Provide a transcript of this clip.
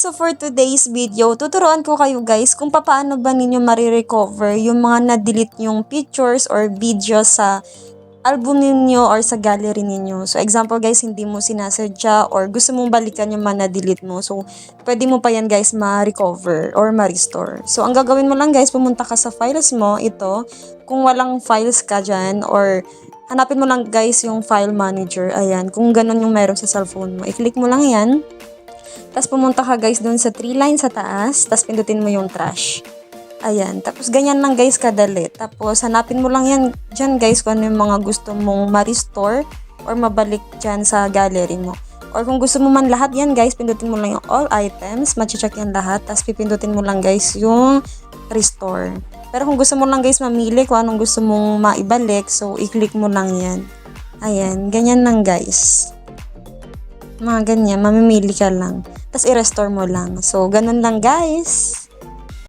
So for today's video, tuturuan ko kayo guys kung paano ba ninyo marirecover yung mga na-delete yung pictures or videos sa album ninyo or sa gallery ninyo. So example guys, hindi mo sinasadya or gusto mong balikan yung mga na-delete mo. So pwede mo pa yan guys ma-recover or ma-restore. So ang gagawin mo lang guys, pumunta ka sa files mo, ito. Kung walang files ka dyan or hanapin mo lang guys yung file manager. Ayan, kung ganun yung meron sa cellphone mo. I-click mo lang yan. Tapos pumunta ka guys doon sa 3 lines sa taas, tapos pindutin mo yung trash. Ayan, tapos ganyan lang guys kadali. Tapos hanapin mo lang yan dyan guys kung ano yung mga gusto mong ma-restore or mabalik dyan sa gallery mo. Or kung gusto mo man lahat yan guys, pindutin mo lang yung all items, machi-check yan lahat, tapos pipindutin mo lang guys yung restore. Pero kung gusto mo lang guys mamili kung anong gusto mong maibalik, so i-click mo lang yan. Ayan, ganyan lang guys. Mga ganyan, mamimili ka lang. Tapos i-restore mo lang. So, ganun lang guys.